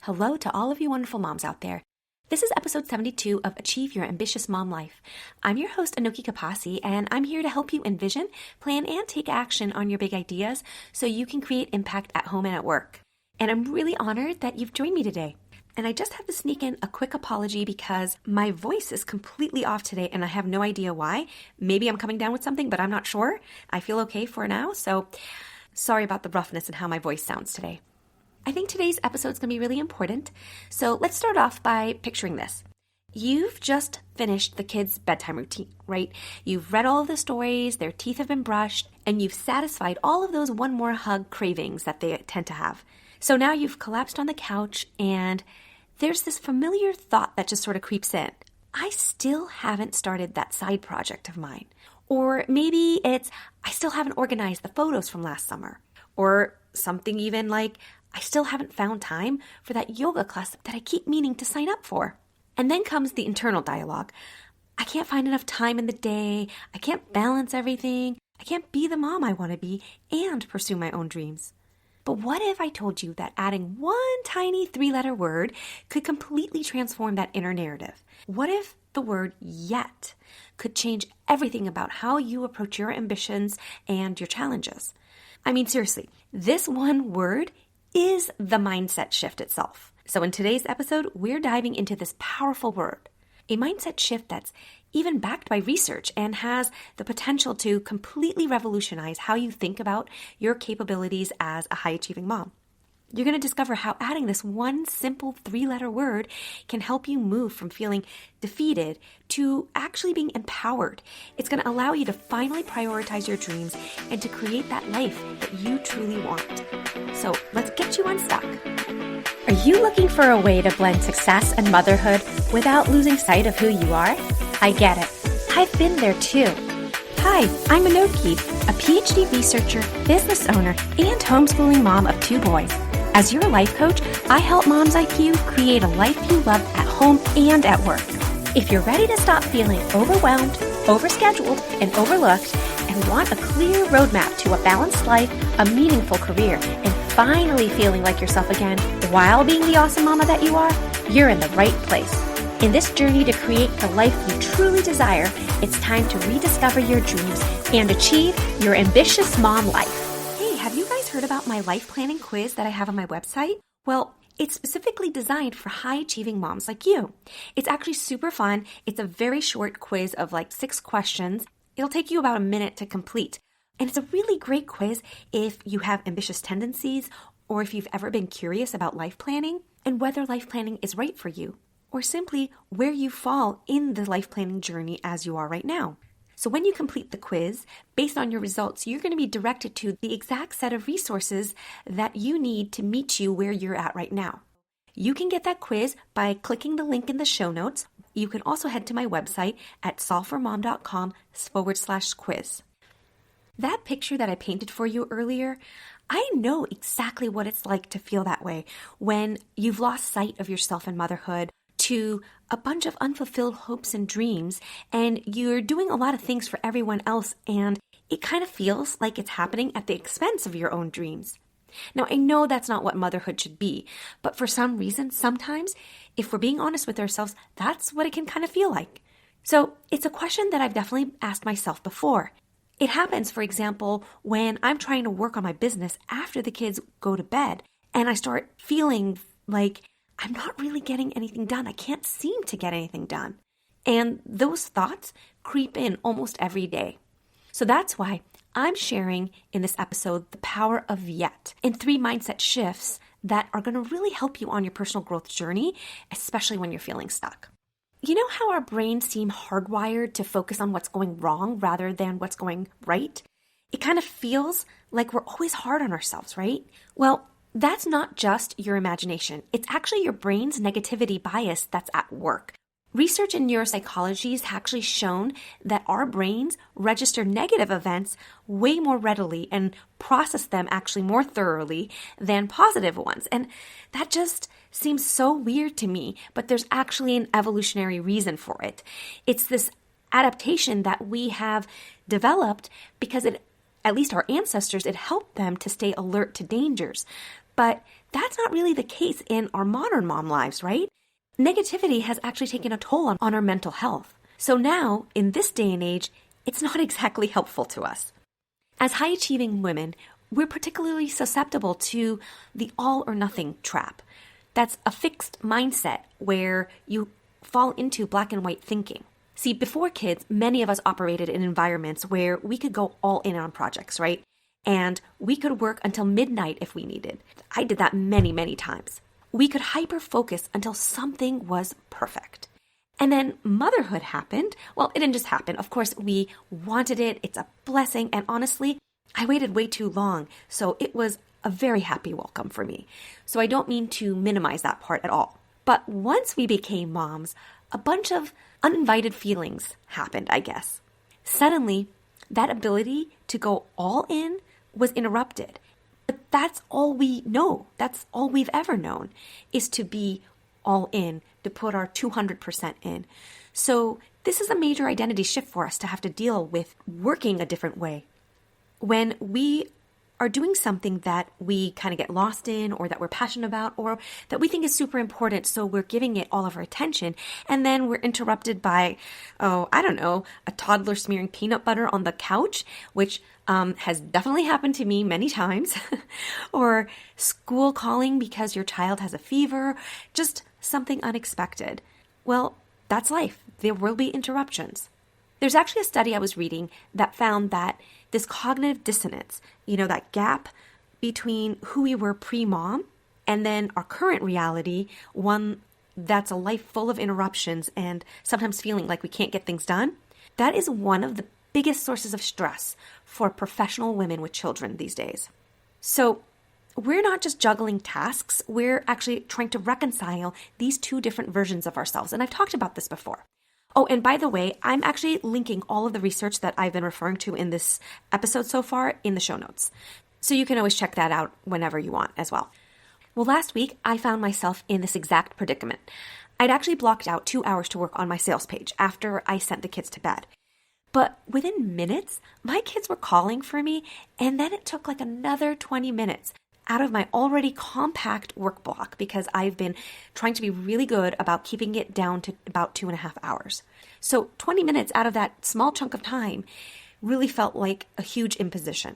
Hello to all of you wonderful moms out there. This is episode 72 of Achieve Your Ambitious Mom Life. I'm your host, Anoki Kapasi, and I'm here to help you envision, plan, and take action on your big ideas so you can create impact at home and at work. And I'm really honored that you've joined me today. And I just have to sneak in a quick apology because my voice is completely off today and I have no idea why. Maybe I'm coming down with something, but I'm not sure. I feel okay for now, so sorry about the roughness and how my voice sounds today. I think today's episode is going to be really important. So let's start off by picturing this. You've just finished the kids' bedtime routine, right? You've read all of the stories, their teeth have been brushed, and you've satisfied all of those one more hug cravings that they tend to have. So now you've collapsed on the couch and there's this familiar thought that just sort of creeps in. I still haven't started that side project of mine. Or maybe it's, I still haven't organized the photos from last summer. Or something even like, I still haven't found time for that yoga class that I keep meaning to sign up for. And then comes the internal dialogue. I can't find enough time in the day. I can't balance everything. I can't be the mom I want to be and pursue my own dreams. But what if I told you that adding one tiny 3-letter word could completely transform that inner narrative? What if the word yet could change everything about how you approach your ambitions and your challenges? I mean, seriously, this one word is the mindset shift itself. So in today's episode, we're diving into this powerful word, a mindset shift that's even backed by research and has the potential to completely revolutionize how you think about your capabilities as a high-achieving mom. You're going to discover how adding this one simple 3-letter word can help you move from feeling defeated to actually being empowered. It's going to allow you to finally prioritize your dreams and to create that life that you truly want. So let's get you unstuck. Are you looking for a way to blend success and motherhood without losing sight of who you are? I get it. I've been there too. Hi, I'm Anoki, a PhD researcher, business owner, and homeschooling mom of 2 boys. As your life coach, I help moms like you create a life you love at home and at work. If you're ready to stop feeling overwhelmed, overscheduled, and overlooked, and want a clear roadmap to a balanced life, a meaningful career, and finally feeling like yourself again while being the awesome mama that you are, you're in the right place. In this journey to create the life you truly desire, it's time to rediscover your dreams and achieve your ambitious mom life. Have you guys heard about my life planning quiz that I have on my website? Well, it's specifically designed for high-achieving moms like you. It's actually super fun. It's a very short quiz of like 6 questions. It'll take you about a minute to complete. And it's a really great quiz if you have ambitious tendencies or if you've ever been curious about life planning and whether life planning is right for you or simply where you fall in the life planning journey as you are right now. So when you complete the quiz, based on your results, you're going to be directed to the exact set of resources that you need to meet you where you're at right now. You can get that quiz by clicking the link in the show notes. You can also head to my website at solveformom.com/quiz. That picture that I painted for you earlier, I know exactly what it's like to feel that way when you've lost sight of yourself and motherhood to a bunch of unfulfilled hopes and dreams, and you're doing a lot of things for everyone else, and it kind of feels like it's happening at the expense of your own dreams. Now, I know that's not what motherhood should be, but for some reason, sometimes, if we're being honest with ourselves, that's what it can kind of feel like. So it's a question that I've definitely asked myself before. It happens, for example, when I'm trying to work on my business after the kids go to bed, and I start feeling like I'm not really getting anything done. I can't seem to get anything done. And those thoughts creep in almost every day. So that's why I'm sharing in this episode the power of yet and 3 mindset shifts that are going to really help you on your personal growth journey, especially when you're feeling stuck. You know how our brains seem hardwired to focus on what's going wrong rather than what's going right? It kind of feels like we're always hard on ourselves, right? Well, that's not just your imagination. It's actually your brain's negativity bias that's at work. Research in neuropsychology has actually shown that our brains register negative events way more readily and process them actually more thoroughly than positive ones. And that just seems so weird to me, but there's actually an evolutionary reason for it. It's this adaptation that we have developed because at least our ancestors, it helped them to stay alert to dangers. But that's not really the case in our modern mom lives, right? Negativity has actually taken a toll on our mental health. So now, in this day and age, it's not exactly helpful to us. As high-achieving women, we're particularly susceptible to the all-or-nothing trap. That's a fixed mindset where you fall into black and white thinking. See, before kids, many of us operated in environments where we could go all in on projects, right? And we could work until midnight if we needed. I did that many, many times. We could hyper-focus until something was perfect. And then motherhood happened. Well, it didn't just happen. Of course, we wanted it. It's a blessing. And honestly, I waited way too long. So it was a very happy welcome for me. So I don't mean to minimize that part at all. But once we became moms, a bunch of uninvited feelings happened, I guess. Suddenly, that ability to go all in was interrupted. But that's all we know. That's all we've ever known, is to be all in, to put our 200% in. So this is a major identity shift for us to have to deal with working a different way. When we are doing something that we kind of get lost in, or that we're passionate about, or that we think is super important, so we're giving it all of our attention, and then we're interrupted by, a toddler smearing peanut butter on the couch, which has definitely happened to me many times, or school calling because your child has a fever, just something unexpected. Well, that's life. There will be interruptions. There's actually a study I was reading that found that this cognitive dissonance, that gap between who we were pre-mom and then our current reality, one that's a life full of interruptions and sometimes feeling like we can't get things done, that is one of the biggest sources of stress for professional women with children these days. So we're not just juggling tasks, we're actually trying to reconcile these two different versions of ourselves. And I've talked about this before. Oh, and by the way, I'm actually linking all of the research that I've been referring to in this episode so far in the show notes. So you can always check that out whenever you want as well. Well, last week, I found myself in this exact predicament. I'd actually blocked out 2 hours to work on my sales page after I sent the kids to bed. But within minutes, my kids were calling for me, and then it took like another 20 minutes out of my already compact work block because I've been trying to be really good about keeping it down to about 2.5 hours. So 20 minutes out of that small chunk of time really felt like a huge imposition.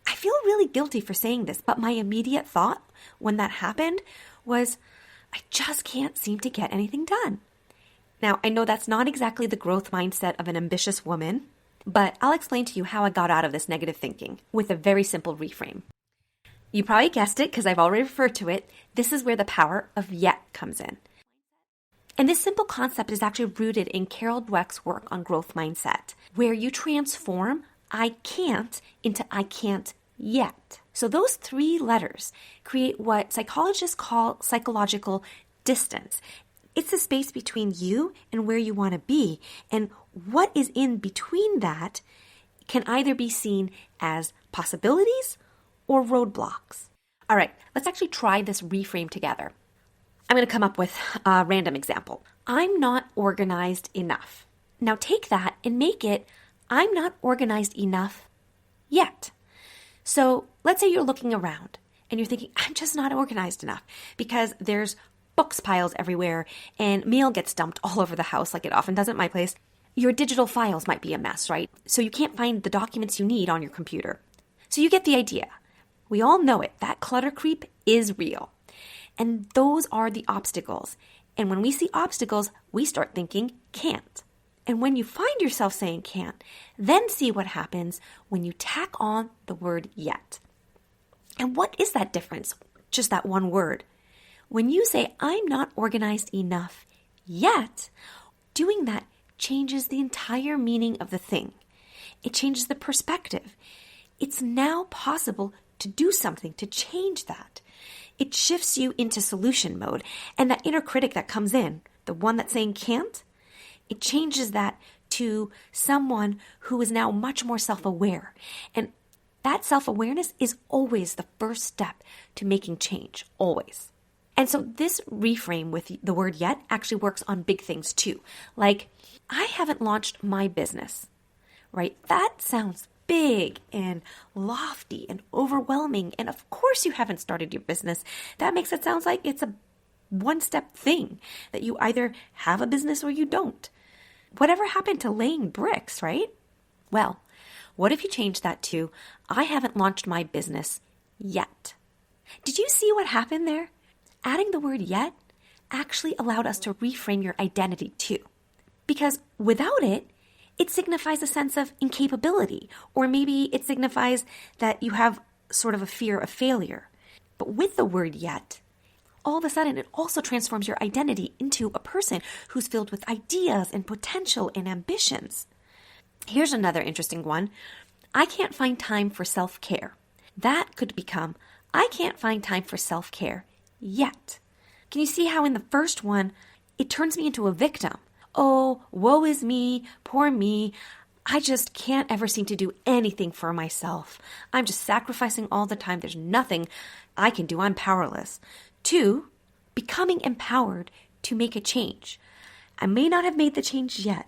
I feel really guilty for saying this, but my immediate thought when that happened was, I just can't seem to get anything done. Now, I know that's not exactly the growth mindset of an ambitious woman, but I'll explain to you how I got out of this negative thinking with a very simple reframe. You probably guessed it because I've already referred to it. This is where the power of yet comes in. And this simple concept is actually rooted in Carol Dweck's work on growth mindset, where you transform I can't into I can't yet. So those 3 letters create what psychologists call psychological distance. It's the space between you and where you want to be. And what is in between that can either be seen as possibilities or roadblocks. All right, let's actually try this reframe together. I'm going to come up with a random example. I'm not organized enough. Now take that and make it, I'm not organized enough yet. So let's say you're looking around and you're thinking, I'm just not organized enough because there's books piles everywhere and mail gets dumped all over the house like it often does at my place. Your digital files might be a mess, right? So you can't find the documents you need on your computer. So you get the idea. We all know it. That clutter creep is real. And those are the obstacles. And when we see obstacles, we start thinking can't. And when you find yourself saying can't, then see what happens when you tack on the word yet. And what is that difference? Just that one word. When you say, I'm not organized enough yet, doing that changes the entire meaning of the thing. It changes the perspective. It's now possible to do something to change that. It shifts you into solution mode. And that inner critic that comes in, the one that's saying can't, it changes that to someone who is now much more self-aware. And that self-awareness is always the first step to making change, always. And so this reframe with the word yet actually works on big things too. Like, I haven't launched my business, right? That sounds big and lofty and overwhelming. And of course you haven't started your business. That makes it sound like it's a one-step thing that you either have a business or you don't. Whatever happened to laying bricks, right? Well, what if you change that to, I haven't launched my business yet? Did you see what happened there? Adding the word yet actually allowed us to reframe your identity too. Because without it, it signifies a sense of incapability, or maybe it signifies that you have sort of a fear of failure. But with the word yet, all of a sudden it also transforms your identity into a person who's filled with ideas and potential and ambitions. Here's another interesting one. I can't find time for self-care. That could become, I can't find time for self-care yet. Can you see how in the first one, it turns me into a victim? Oh, woe is me, poor me. I just can't ever seem to do anything for myself. I'm just sacrificing all the time. There's nothing I can do. I'm powerless. 2, becoming empowered to make a change. I may not have made the change yet,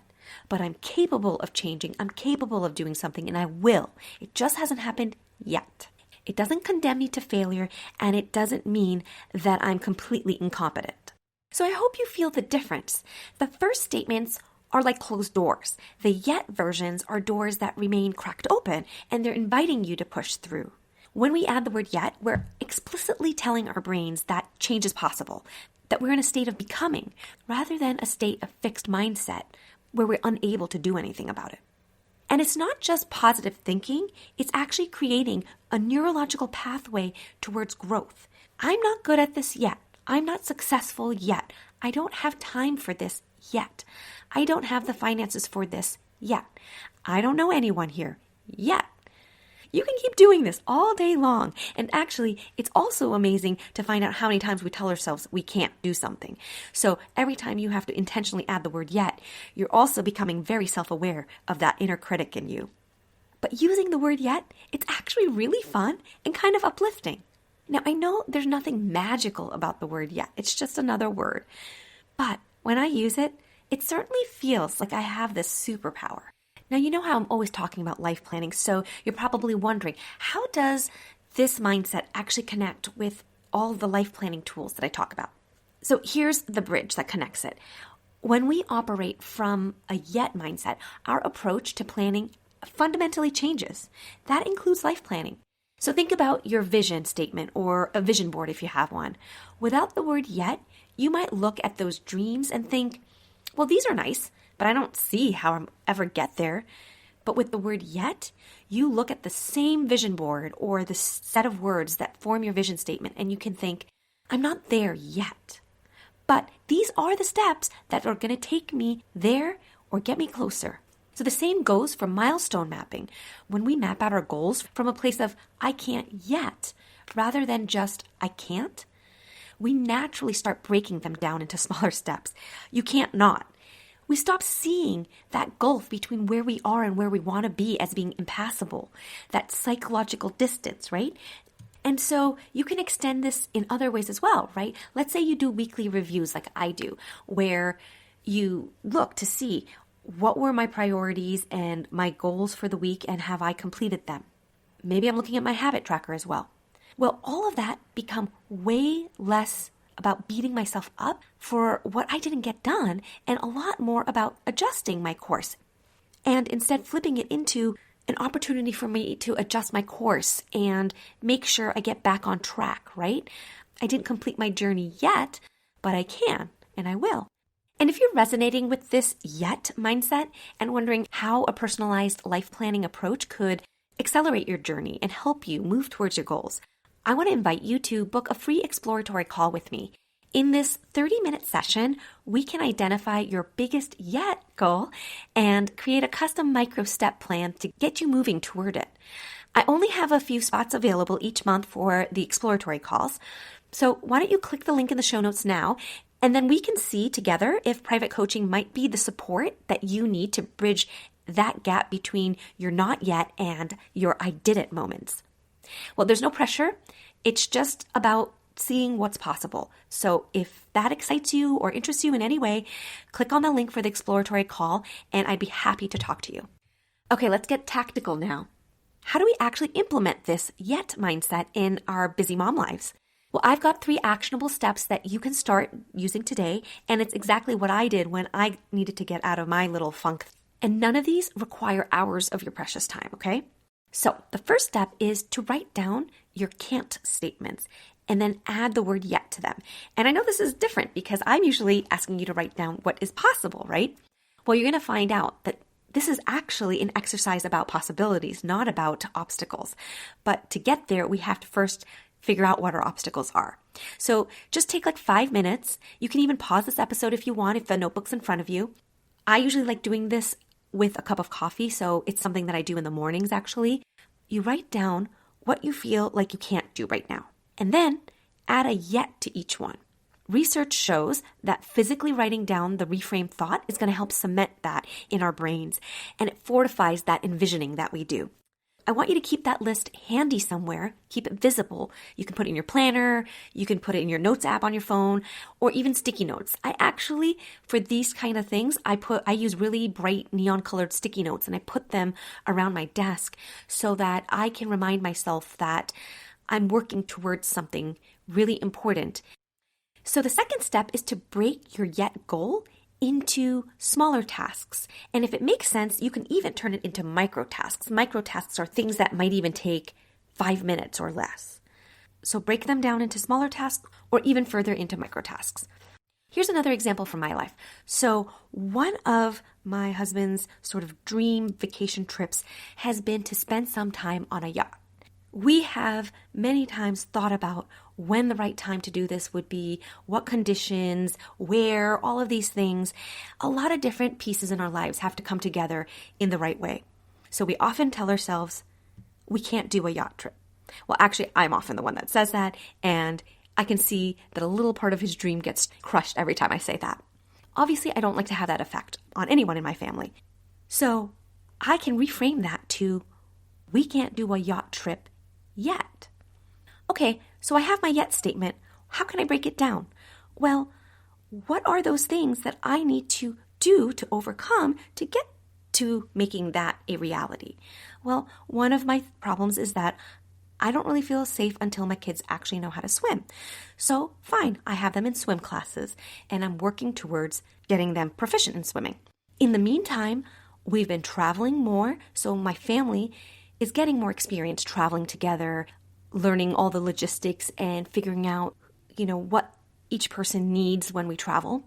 but I'm capable of changing. I'm capable of doing something, and I will. It just hasn't happened yet. It doesn't condemn me to failure, and it doesn't mean that I'm completely incompetent. So I hope you feel the difference. The first statements are like closed doors. The yet versions are doors that remain cracked open, and they're inviting you to push through. When we add the word yet, we're explicitly telling our brains that change is possible, that we're in a state of becoming, rather than a state of fixed mindset where we're unable to do anything about it. And it's not just positive thinking, it's actually creating a neurological pathway towards growth. I'm not good at this yet. I'm not successful yet. I don't have time for this yet. I don't have the finances for this yet. I don't know anyone here yet. You can keep doing this all day long. And actually, it's also amazing to find out how many times we tell ourselves we can't do something. So every time you have to intentionally add the word yet, you're also becoming very self-aware of that inner critic in you. But using the word yet, it's actually really fun and kind of uplifting. Now, I know there's nothing magical about the word yet. It's just another word. But when I use it, it certainly feels like I have this superpower. Now, you know how I'm always talking about life planning, so you're probably wondering, how does this mindset actually connect with all the life planning tools that I talk about? So here's the bridge that connects it. When we operate from a yet mindset, our approach to planning fundamentally changes. That includes life planning. So think about your vision statement or a vision board if you have one. Without the word yet, you might look at those dreams and think, well, these are nice, but I don't see how I'll ever get there. But with the word yet, you look at the same vision board or the set of words that form your vision statement and you can think, I'm not there yet. But these are the steps that are going to take me there or get me closer. So the same goes for milestone mapping. When we map out our goals from a place of I can't yet, rather than just I can't, we naturally start breaking them down into smaller steps. You can't not. We stop seeing that gulf between where we are and where we want to be as being impassable, that psychological distance, right? And so you can extend this in other ways as well, right? Let's say you do weekly reviews like I do, where you look to see what were my priorities and my goals for the week and have I completed them? Maybe I'm looking at my habit tracker as well. Well, all of that become way less about beating myself up for what I didn't get done and a lot more about adjusting my course and instead flipping it into an opportunity for me to adjust my course and make sure I get back on track, right? I didn't complete my journey yet, but I can and I will. And if you're resonating with this yet mindset and wondering how a personalized life planning approach could accelerate your journey and help you move towards your goals, I want to invite you to book a free exploratory call with me. In this 30-minute session, we can identify your biggest yet goal and create a custom micro-step plan to get you moving toward it. I only have a few spots available each month for the exploratory calls, so why don't you click the link in the show notes now, and then we can see together if private coaching might be the support that you need to bridge that gap between your not yet and your I did it moments. Well, there's no pressure. It's just about seeing what's possible. So if that excites you or interests you in any way, click on the link for the exploratory call and I'd be happy to talk to you. Okay, let's get tactical now. how do we actually implement this yet mindset in our busy mom lives? Well, I've got 3 actionable steps that you can start using today, and it's exactly what I did when I needed to get out of my little funk. And none of these require hours of your precious time, okay? So the first step is to write down your can't statements and then add the word yet to them. And I know this is different because I'm usually asking you to write down what is possible, right? Well, you're going to find out that this is actually an exercise about possibilities, not about obstacles. But to get there, we have to first figure out what our obstacles are. So just take like 5 minutes. You can even pause this episode if you want, if the notebook's in front of you. I usually like doing this with a cup of coffee, so it's something that I do in the mornings actually. You write down what you feel like you can't do right now, and then add a yet to each one. Research shows that physically writing down the reframe thought is going to help cement that in our brains, and it fortifies that envisioning that we do. I want you to keep that list handy somewhere, keep it visible. You can put it in your planner, you can put it in your notes app on your phone, or even sticky notes. I actually, for these kind of things, I use really bright neon colored sticky notes and I put them around my desk so that I can remind myself that I'm working towards something really important. So the second step is to break your yet goal into smaller tasks. And if it makes sense, you can even turn it into micro tasks. Micro tasks are things that might even take 5 minutes or less. So break them down into smaller tasks or even further into micro tasks. Here's another example from my life. So one of my husband's sort of dream vacation trips has been to spend some time on a yacht. We have many times thought about when the right time to do this would be, what conditions, where, all of these things. A lot of different pieces in our lives have to come together in the right way. So we often tell ourselves, we can't do a yacht trip. Well, actually, I'm often the one that says that, and I can see that a little part of his dream gets crushed every time I say that. Obviously, I don't like to have that effect on anyone in my family. So I can reframe that to, we can't do a yacht trip yet. Okay, so I have my yet statement. How can I break it down? Well, what are those things that I need to do to overcome to get to making that a reality? Well, one of my problems is that I don't really feel safe until my kids actually know how to swim. So fine, I have them in swim classes and I'm working towards getting them proficient in swimming. In the meantime, we've been traveling more, so my family is getting more experience traveling together, learning all the logistics and figuring out, what each person needs when we travel.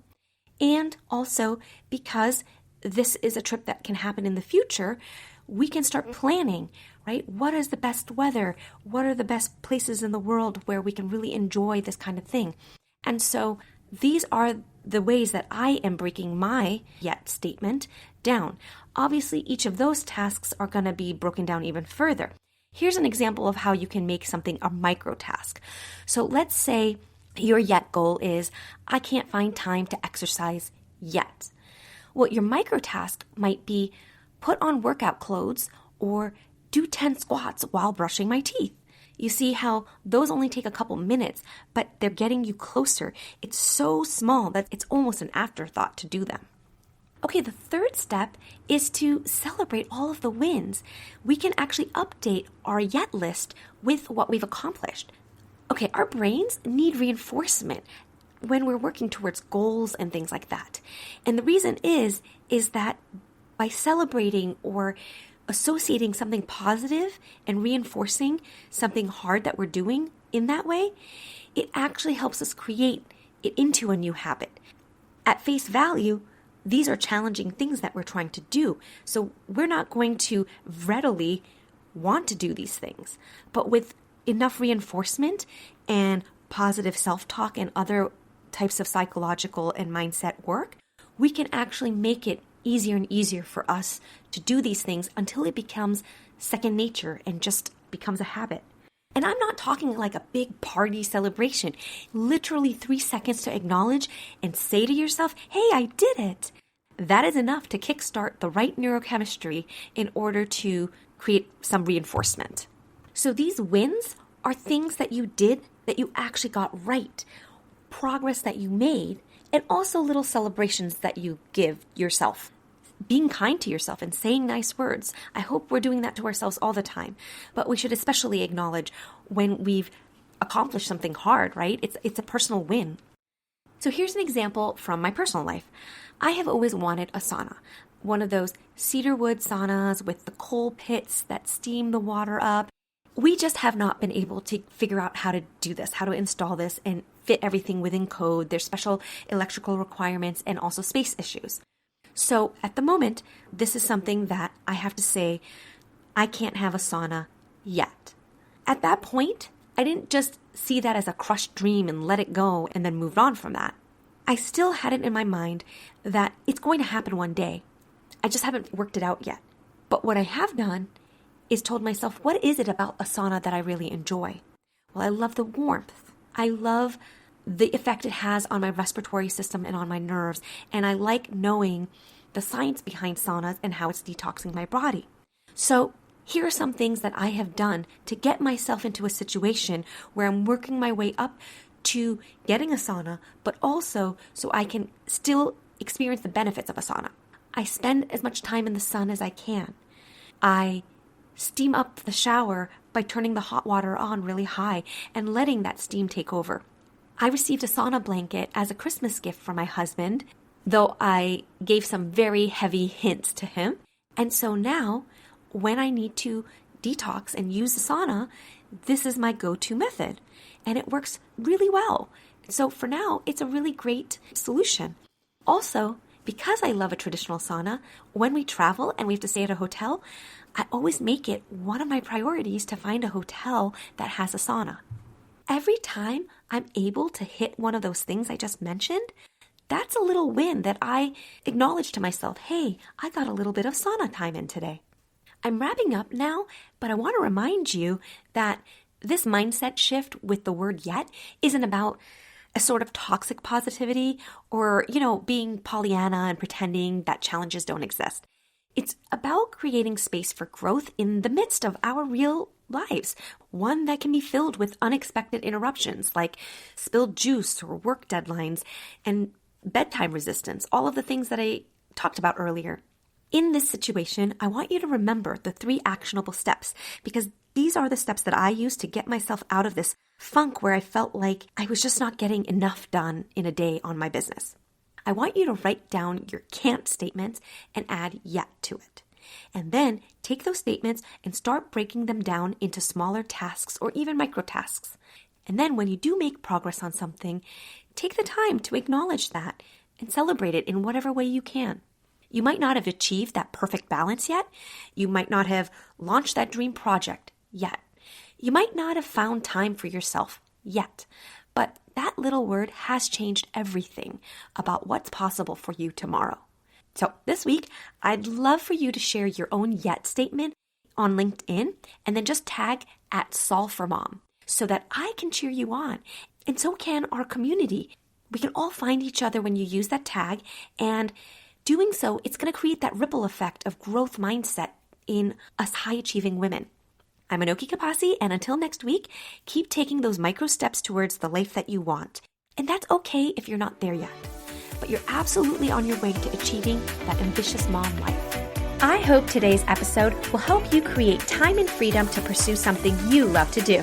And also because this is a trip that can happen in the future, we can start planning, right? What is the best weather? What are the best places in the world where we can really enjoy this kind of thing? And so these are the ways that I am breaking my yet statement down. Obviously, each of those tasks are going to be broken down even further. Here's an example of how you can make something a micro task. So let's say your yet goal is, I can't find time to exercise yet. Well, your micro task might be put on workout clothes or do 10 squats while brushing my teeth. You see how those only take a couple minutes, but they're getting you closer. It's so small that it's almost an afterthought to do them. Okay, the third step is to celebrate all of the wins. We can actually update our yet list with what we've accomplished. Okay, our brains need reinforcement when we're working towards goals and things like that. And the reason is that by celebrating or associating something positive and reinforcing something hard that we're doing in that way, it actually helps us create it into a new habit. At face value, these are challenging things that we're trying to do. So we're not going to readily want to do these things. But with enough reinforcement and positive self-talk and other types of psychological and mindset work, we can actually make it easier and easier for us to do these things until it becomes second nature and just becomes a habit. And I'm not talking like a big party celebration. Literally 3 seconds to acknowledge and say to yourself, hey, I did it. That is enough to kickstart the right neurochemistry in order to create some reinforcement. So these wins are things that you did that you actually got right, progress that you made, and also little celebrations that you give yourself. being kind to yourself and saying nice words. I hope we're doing that to ourselves all the time, but we should especially acknowledge when we've accomplished something hard, right? It's a personal win. So here's an example from my personal life. I have always wanted a sauna, one of those cedar wood saunas with the coal pits that steam the water up. We just have not been able to figure out how to do this, how to install this and fit everything within code. There's special electrical requirements and also space issues. So at the moment, this is something that I have to say, I can't have a sauna yet. At that point, I didn't just see that as a crushed dream and let it go and then moved on from that. I still had it in my mind that it's going to happen one day. I just haven't worked it out yet. But what I have done is told myself, what is it about a sauna that I really enjoy? Well, I love the warmth. I love the effect it has on my respiratory system and on my nerves. And I like knowing the science behind saunas and how it's detoxing my body. So here are some things that I have done to get myself into a situation where I'm working my way up to getting a sauna, but also so I can still experience the benefits of a sauna. I spend as much time in the sun as I can. I steam up the shower by turning the hot water on really high and letting that steam take over. I received a sauna blanket as a Christmas gift from my husband, though I gave some very heavy hints to him. And so now, when I need to detox and use the sauna, this is my go-to method. And it works really well. So for now, it's a really great solution. Also, because I love a traditional sauna, when we travel and we have to stay at a hotel, I always make it one of my priorities to find a hotel that has a sauna. Every time I'm able to hit one of those things I just mentioned, that's a little win that I acknowledge to myself, hey, I got a little bit of sauna time in today. I'm wrapping up now, but I want to remind you that this mindset shift with the word yet isn't about a sort of toxic positivity or, being Pollyanna and pretending that challenges don't exist. It's about creating space for growth in the midst of our real lives, one that can be filled with unexpected interruptions like spilled juice or work deadlines and bedtime resistance, all of the things that I talked about earlier. In this situation, I want you to remember the 3 actionable steps because these are the steps that I use to get myself out of this funk where I felt like I was just not getting enough done in a day on my business. I want you to write down your can't statements and add yet to it. And then take those statements and start breaking them down into smaller tasks or even micro tasks. And then when you do make progress on something, take the time to acknowledge that and celebrate it in whatever way you can. You might not have achieved that perfect balance yet. You might not have launched that dream project yet. You might not have found time for yourself yet. But that little word has changed everything about what's possible for you tomorrow. So this week, I'd love for you to share your own yet statement on LinkedIn and then just tag @solveformom so that I can cheer you on. And so can our community. We can all find each other when you use that tag, and doing so, it's going to create that ripple effect of growth mindset in us high-achieving women. I'm Anoki Kapasi, and until next week, keep taking those micro steps towards the life that you want. And that's okay if you're not there yet, but you're absolutely on your way to achieving that ambitious mom life. I hope today's episode will help you create time and freedom to pursue something you love to do.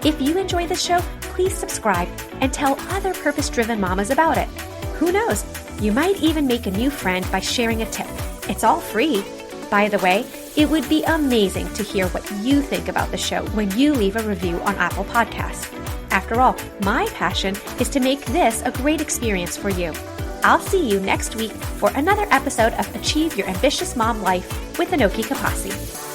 If you enjoy the show, please subscribe and tell other purpose-driven mamas about it. Who knows? You might even make a new friend by sharing a tip. It's all free. By the way, it would be amazing to hear what you think about the show when you leave a review on Apple Podcasts. After all, my passion is to make this a great experience for you. I'll see you next week for another episode of Achieve Your Ambitious Mom Life with Anoki Kapasi.